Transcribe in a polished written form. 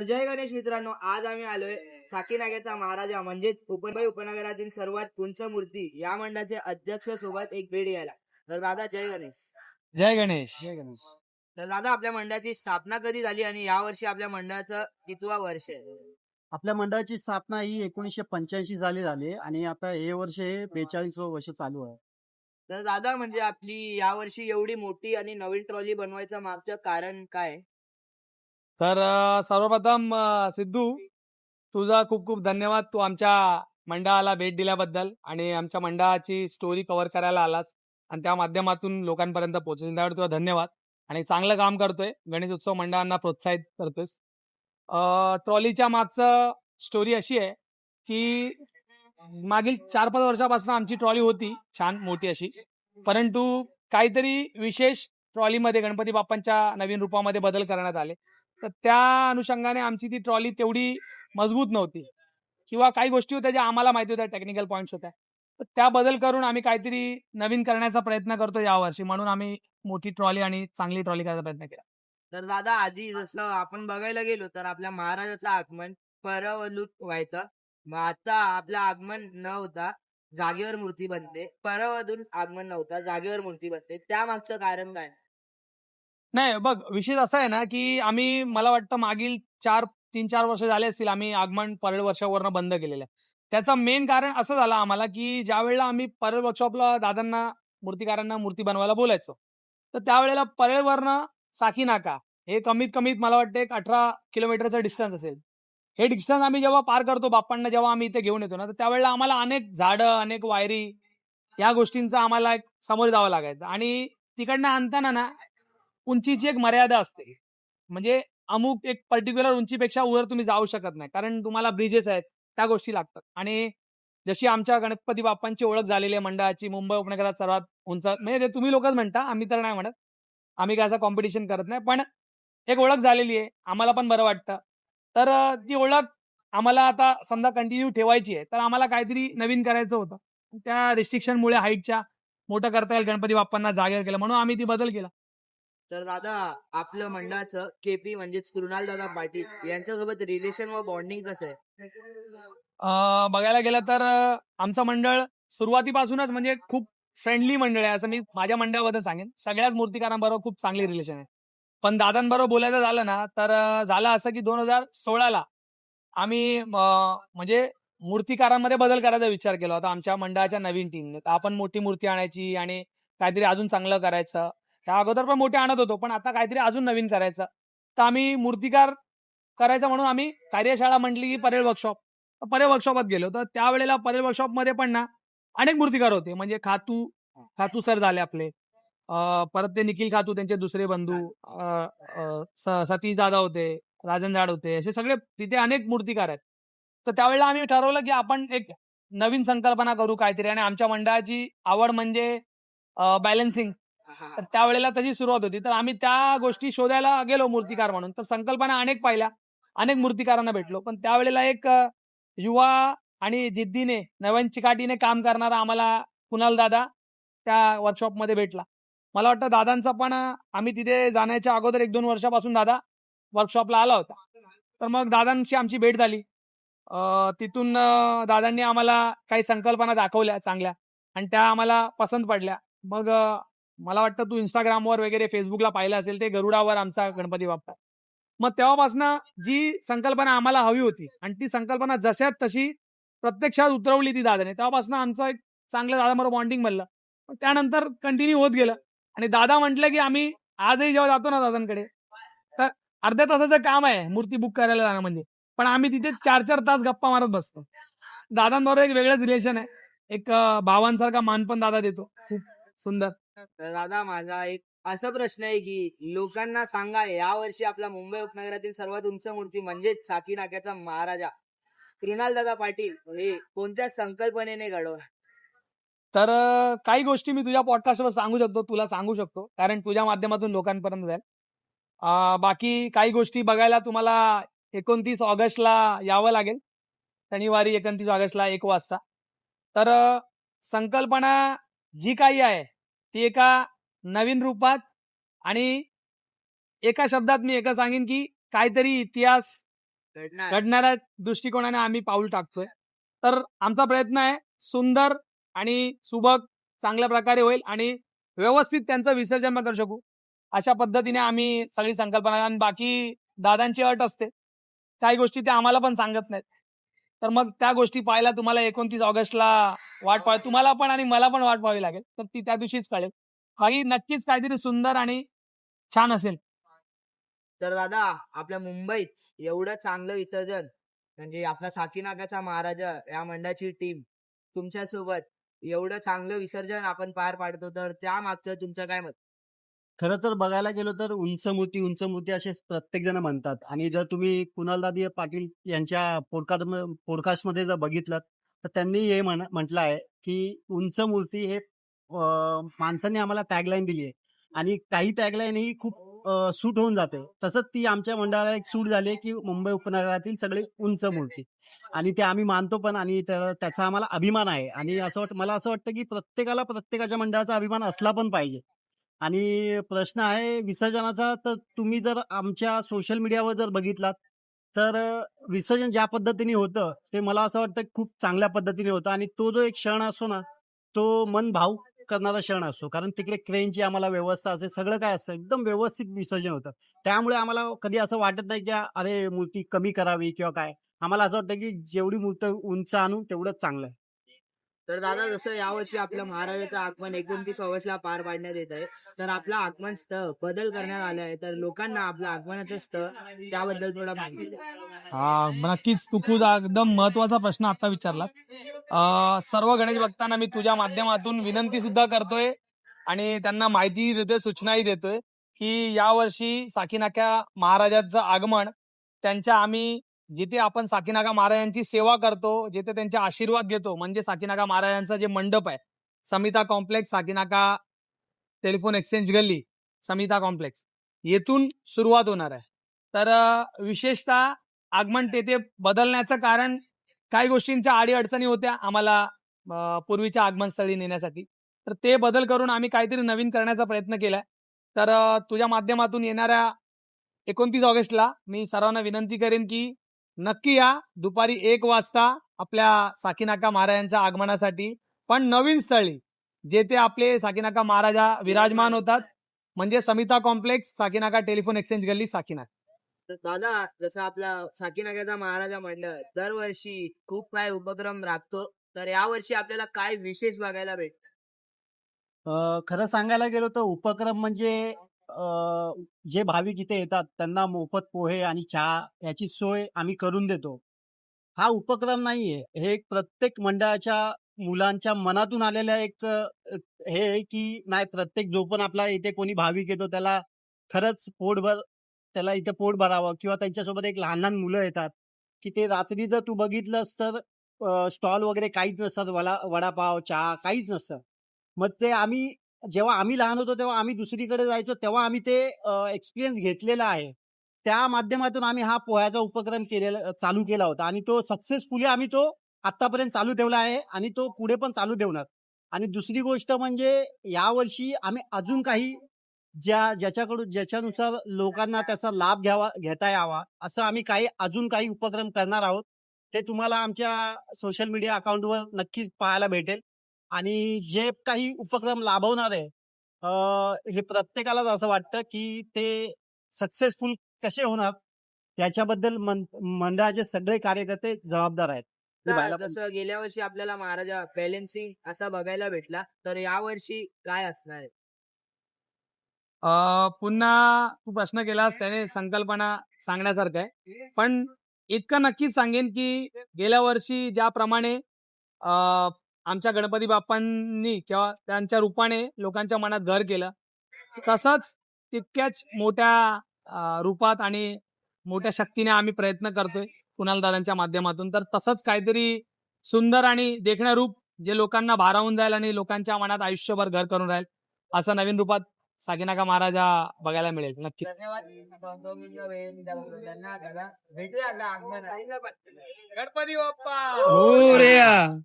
तर जय गणेश मित्रांनो, आज आम्ही आलोय साकीनाग्याचा महाराजा म्हणजेच मुंबई उपनगरातील सर्वात उंच मूर्ती या मंडळाचे अध्यक्ष सोबत एक भेट घ्यायला. तर दादा जय गणेश. जय गणेश. जय गणेश. तर दादा, आपल्या मंडळाची स्थापना कधी झाली आणि या वर्षी आपल्या मंडळाचं कितवा वर्ष आहे? आपल्या मंडळाची स्थापना ही 1985 साली झाली आणि आता हे वर्ष हे 42वं वर्ष चालू आहे. तर दादा, म्हणजे आपली या वर्षी एवढी मोठी आणि नवीन ट्रॉली बनवायचं मागचं कारण काय? तर सर्वप्रथम सिद्धू, तुझा खूप खूप धन्यवाद. तू आमच्या मंडळाला भेट दिल्याबद्दल आणि आमच्या मंडळाची स्टोरी कव्हर करायला आलास आणि त्या माध्यमातून लोकांपर्यंत पोहोचले, त्यावर तुला धन्यवाद. आणि चांगलं काम करतोय, गणेश उत्सव मंडळांना प्रोत्साहित करतोयस. ट्रॉलीच्या मागचं स्टोरी अशी आहे की मागील 4-5 वर्षापासून आमची ट्रॉली होती छान मोठी अशी, परंतु काहीतरी विशेष ट्रॉलीमध्ये गणपती बाप्पांच्या नवीन रूपामध्ये बदल करण्यात आले. तर त्या अनुषंगाने आमची ती ट्रॉली तेवढी मजबूत नव्हती किंवा काही गोष्टी होत्या ज्या आम्हाला माहिती होत्या, टेक्निकल पॉईंट्स होत्या. तर त्या बदल करून आम्ही काहीतरी नवीन करण्याचा प्रयत्न करतो यावर्षी, म्हणून आम्ही मोठी ट्रॉली आणि चांगली ट्रॉली करायचा प्रयत्न केला. तर दादा, आधी जसं आपण बघायला गेलो तर आपल्या महाराजाचं आगमन परवलूट व्हायचं. मग आता आपलं आगमन न होता जागेवर मूर्ती बनते, परवधून आगमन नव्हता जागेवर मूर्ती बनते, त्या मागचं कारण काय? नाही बघ, विषय असा आहे ना की आम्ही, मला वाटतं मागील 3-4 वर्ष झाले असतील आम्ही आगमन परेड वर्कशॉपवरनं बंद केलेलं आहे. त्याचं मेन कारण असं झालं आम्हाला की ज्या वेळेला आम्ही परेड वर्कशॉपला दादांना, मूर्तिकारांना मूर्ती बनवायला बोलायचो, तर त्यावेळेला परेडवरनं साकी नाका हे कमीत कमीत मला वाटतं एक 18 किलोमीटरचं डिस्टन्स असेल. हे डिस्टन्स आम्ही जेव्हा पार करतो बाप्पांना, जेव्हा आम्ही इथे घेऊन येतो ना, तर त्यावेळेला आम्हाला अनेक झाडं, अनेक वायरी, या गोष्टींचा आम्हाला एक समोर जावं लागायचं. आणि तिकडनं आणताना ना उंचीची एक मर्यादा असते, म्हणजे अमुक एक पर्टिक्युलर उंचीपेक्षा वर तुम्ही जाऊ शकत नाही, कारण तुम्हाला ब्रिजेस आहेत, त्या गोष्टी लागतात. आणि जशी आमच्या गणपती बाप्पांची ओळख झालेली आहे मंडळाची, मुंबई उपनगरात सर्वात उंच, म्हणजे ते तुम्ही लोकच म्हणता, आम्ही तर नाही म्हणत, आम्ही काय असं कॉम्पिटिशन करत नाही, पण एक ओळख झालेली आहे, आम्हाला पण बरं वाटतं. तर ती ओळख आम्हाला आता समजा कंटिन्यू ठेवायची आहे, तर आम्हाला काहीतरी नवीन करायचं होतं. त्या रिस्ट्रिक्शनमुळे हाईटच्या मोठं करता येईल गणपती बाप्पांना जागेवर केलं, म्हणून आम्ही ती बदल केला. तर दादा, आपलं मंडळाचं केपी म्हणजेच कृणाल दादा पाटील यांच्यासोबत रिलेशन व बॉन्डिंग कसं आहे? बघायला गेलं तर आमचं मंडळ सुरुवातीपासूनच म्हणजे खूप फ्रेंडली मंडळ आहे, असं मी माझ्या मंडळाबद्दल सांगेन. सगळ्याच मूर्तिकारांबरोबर खूप चांगली रिलेशन आहे. पण दादांबरोबर बोलायचं झालं ना, तर झालं असं की 2016ला आम्ही म्हणजे मूर्तिकारांमध्ये बदल करायचा विचार केला होता आमच्या मंडळाच्या नवीन टीमने. तर आपण मोठी मूर्ती आणायची आणि काहीतरी अजून चांगलं करायचं. त्या अगोदर पण मोठे आणत होतो, पण आता काहीतरी अजून नवीन करायचं. तर आम्ही मूर्तिकार करायचं म्हणून आम्ही कार्यशाळा म्हटली की परेड वर्कशॉप, परेड वर्कशॉपात गेलो. तर त्यावेळेला परेड वर्कशॉपमध्ये पण ना अनेक मूर्तिकार होते, म्हणजे खातू खातू सर झाले आपले, परत ते निखिल खातू त्यांचे दुसरे बंधू, सतीश दादा होते, राजन जाड होते, असे सगळे तिथे अनेक मूर्तिकार आहेत. तर त्यावेळेला आम्ही ठरवलं की आपण एक नवीन संकल्पना करू काहीतरी, आणि आमच्या मंडळाची आवड म्हणजे बॅलन्सिंग. तर त्यावेळेला त्याची सुरुवात होती, तर आम्ही त्या गोष्टी शोधायला गेलो मूर्तिकार म्हणून. तर संकल्पना अनेक पाहिल्या, अनेक मूर्तिकारांना भेटलो, पण त्यावेळेला एक युवा आणि जिद्दीने, नवीन चिकाटीने काम करणारा आम्हाला कुणाल दादा त्या वर्कशॉपमध्ये भेटला. मला वाटतं दादांचा पण आम्ही तिथे जाण्याच्या अगोदर 1-2 वर्षापासून दादा वर्कशॉपला आला होता. तर मग दादांशी आमची भेट झाली. तिथून दादांनी आम्हाला काही संकल्पना दाखवल्या चांगल्या आणि त्या आम्हाला पसंत पडल्या. मग मला वाटतं तू इंस्टाग्रामवर वगैरे फेसबुकला पाहिलं असेल, ते गरुडावर आमचा गणपती बाप्पा. मग तेव्हापासनं जी संकल्पना आम्हाला हवी होती आणि ती संकल्पना जशात तशी प्रत्यक्षात उतरवली ती दादाने, तेव्हापासून आमचं एक चांगलं दादाबरोबर बॉन्डिंग बनलं. मग त्यानंतर कंटिन्यू होत गेलं. आणि दादा म्हटलं की आम्ही आजही जेव्हा जातो ना दादांकडे, तर अर्ध्या तासाचं काम आहे मूर्ती बुक करायला जाणं म्हणजे, पण आम्ही तिथे 4-4 तास गप्पा मारत बसतो. दादांबरोबर एक वेगळंच रिलेशन आहे, एक भावांसारखा मान पण दादा देतो, खूप सुंदर. तर दादा, माझा एक असा प्रश्न आहे की लोकांना सांगा, या वर्षी आपला मुंबई उपनगरातील सर्वात उंच मूर्ती म्हणजेच साकी नाक्याचा महाराजा कृणाल दादा पाटील हे कोणत्या संकल्पनेने घडवला? तर काही गोष्टी मी तुझ्या पॉडकास्टवर सांगू शकतो, तुला सांगू शकतो, कारण तुझ्या माध्यमातून लोकांपर्यंत जाईल. बाकी काही गोष्टी बघायला तुम्हाला 29 ऑगस्टला यावं लागेल, शनिवारी 29 ऑगस्टला 1 वाजता. तर संकल्पना जी काही आहे ती एका नवीन रूपात आणि एका शब्दात मी एकच सांगेन की काहीतरी इतिहास घडणार. घडणाऱ्या दृष्टिकोनाने आम्ही पाऊल टाकतोय. तर आमचा प्रयत्न आहे सुंदर आणि सुबक चांगल्या प्रकारे होईल आणि व्यवस्थित त्यांचं विसर्जन पण करू शकू अशा पद्धतीने आम्ही सगळी संकल्पना. आणि बाकी दादांची अट असते, काही गोष्टी ते आम्हाला पण सांगत नाहीत. तर मग त्या गोष्टी पाहायला तुम्हाला 29 ऑगस्टला वाट पाहावी, तुम्हाला पण आणि मला पण वाट पाहावी लागेल. तर ती त्या दिवशीच कळेल. बाकी नक्कीच काहीतरी सुंदर आणि छान असेल. तर दादा, आपल्या मुंबईत एवढं चांगलं विसर्जन म्हणजे आपला साकीनाकाचा महाराजा या मंडळाची टीम तुमच्यासोबत एवढं चांगलं विसर्जन आपण पार पाडतो, तर त्या मागचं तुमचं काय मत? खरं तर बघायला गेलो तर उंच मूर्ती असे प्रत्येक जण म्हणतात. आणि जर तुम्ही कुणालदादी पाटील यांच्या पॉडकास्टमध्ये जर बघितलं तर त्यांनी हे म्हटलं आहे की उंच मूर्ती हे माणसांनी आम्हाला टॅगलाईन दिली आहे आणि काही टॅगलाईन ही खूप सूट होऊन जाते. तसंच ती आमच्या मंडळाला एक सूट झाली की मुंबई उपनगरातील सगळे उंच मूर्ती, आणि ते आम्ही मानतो पण, आणि त्याचा आम्हाला अभिमान आहे. आणि मला असं वाटतं की प्रत्येकाला प्रत्येकाच्या मंडळाचा अभिमान असला पण पाहिजे. आणि प्रश्न आहे विसर्जनाचा, तर तुम्ही जर आमच्या सोशल मीडियावर जर बघितलात तर विसर्जन ज्या पद्धतीने होतं ते मला असं वाटतं खूप चांगल्या पद्धतीने होतं. आणि तो जो एक क्षण असतो ना, तो मन भावुक करणारा क्षण असतो. कारण तिकडे क्रेनची आम्हाला व्यवस्था असते, सगळं काय असतं, एकदम व्यवस्थित विसर्जन होतं. त्यामुळे आम्हाला कधी असं वाटत नाही की अरे मूर्ती कमी करावी किंवा काय. आम्हाला असं वाटतं की जेवढी मूर्ती उंच आणू तेवढंच चांगलं आहे. तर दादा, जसं यावर्षी आपल्या महाराजाचं आगमन 29 ऑगस्टला पार पाडण्यात येत आहे, तर आपलं आगमन स्थळ बदल करण्यात आलं आहे. तर लोकांना आपलं आगमनाचं स्थळ त्याबद्दल थोडा माहिती द्या. नक्कीच तू खूप एकदम महत्वाचा प्रश्न आता विचारला. सर्व गणेश भक्तांना मी तुझ्या माध्यमातून विनंती सुद्धा करतोय आणि त्यांना माहिती देतोय, सूचनाही देतोय की यावर्षी साकीनाका महाराजांचं आगमन त्यांच्या आम्ही जिथे आपण साकीनाका महाराजांची सेवा करतो, जिथे त्यांचे आशीर्वाद घेतो, म्हणजे साकीनाका महाराजांचा जे मंडप आहे, Samita complex, Sakinaka telephone exchange गल्ली, समिता कॉम्प्लेक्स, येथून सुरुवात होणार आहे. तर विशेषतः आगमन तेथे बदलण्याचं कारण काही गोष्टींच्या अडीअडचणी होत्या आम्हाला पूर्वीच्या आगमनस्थळी नेण्यासाठी. तर ते बदल करून आम्ही काहीतरी नवीन करण्याचा प्रयत्न केलाय. तर तुझ्या माध्यमातून येणाऱ्या 29 ऑगस्टला मी सर्वांना विनंती करेन की नक्की या दुपारी 1 वाजता आपल्या साकीनाका महाराजांच्या आगमनासाठी, पण नवीन स्थळी जेथे आपले साकीनाका महाराजा विराजमान होतात, म्हणजे Samita complex, Sakinaka telephone exchange गल्ली, साकीनाका. तर दादा, जसं आपला साकीनाक्याचा महाराजा मंडळ दरवर्षी खूप काय उपक्रम राखतो, तर यावर्षी आपल्याला काय विशेष बघायला भेटतं? खरं सांगायला गेलो तर उपक्रम म्हणजे जे भाविक इथे येतात त्यांना मोफत पोहे आणि चहा याची सोय आम्ही करून देतो. हा उपक्रम नाहीये, हे एक प्रत्येक मंडळाच्या मुलांच्या मनातून आलेलं एक हे आहे की नाही, प्रत्येक जो पण आपला इथे कोणी भाविक येतो त्याला खरंच त्याला इथे पोट भरावं. किंवा त्यांच्यासोबत एक लहान लहान मुलं येतात की ते रात्री जर तू बघितलंस तर स्टॉल वगैरे काहीच नसतात, वडापाव चहा काहीच नसतं. मग ते जेव्हा आम्ही लहान होतो तेव्हा आम्ही दुसरीकडे जायचो, तेव्हा आम्ही ते एक्सपिरियन्स घेतलेला आहे. त्या माध्यमातून आम्ही हा पोह्याचा उपक्रम चालू केला होता आणि तो सक्सेसफुली आम्ही तो आतापर्यंत चालू ठेवला आहे आणि तो पुढे पण चालू ठेवणार. आणि दुसरी गोष्ट म्हणजे यावर्षी आम्ही अजून काही ज्याच्यानुसार लोकांना त्याचा लाभ घेता यावा असं आम्ही अजून काही उपक्रम करणार आहोत. ते तुम्हाला आमच्या सोशल मीडिया अकाउंटवर नक्कीच पाहायला भेटेल. आणि जे काही उपक्रम लाभवणार आहे हे प्रत्येकालाच असं वाटतं की ते सक्सेसफुल कसे होणार याच्याबद्दल मंडळाचे सगळे कार्यकर्ते जबाबदार आहेत. हे आता पाहायला पण जसं गेल्या वर्षी आपल्याला महाराजा बॅलेन्सिंग असा बघायला भेटला, तर यावर्षी काय असणार आहे? पुन्हा तू प्रश्न केलास त्याने संकल्पना सांगण्यासारखं आहे. पण इतकं नक्कीच सांगेन की गेल्या वर्षी ज्याप्रमाणे आमच्या गणपती बाप्पांनी किंवा त्यांच्या रूपाने लोकांच्या मनात घर केलं, तसंच तितक्याच मोठ्या रूपात आणि मोठ्या शक्तीने आम्ही प्रयत्न करतोय कुणालदादांच्या माध्यमातून. तर तसंच काहीतरी सुंदर आणि देखणं रूप जे लोकांना भारावून जाईल आणि लोकांच्या मनात आयुष्यभर घर करून राहील, असं नवीन रूपात साकीनाका महाराजा बघायला मिळेल नक्की. धन्यवाद. धन्यवाद दादा. भेटूया आता आगमन. गणपती बाप्पा मोरया.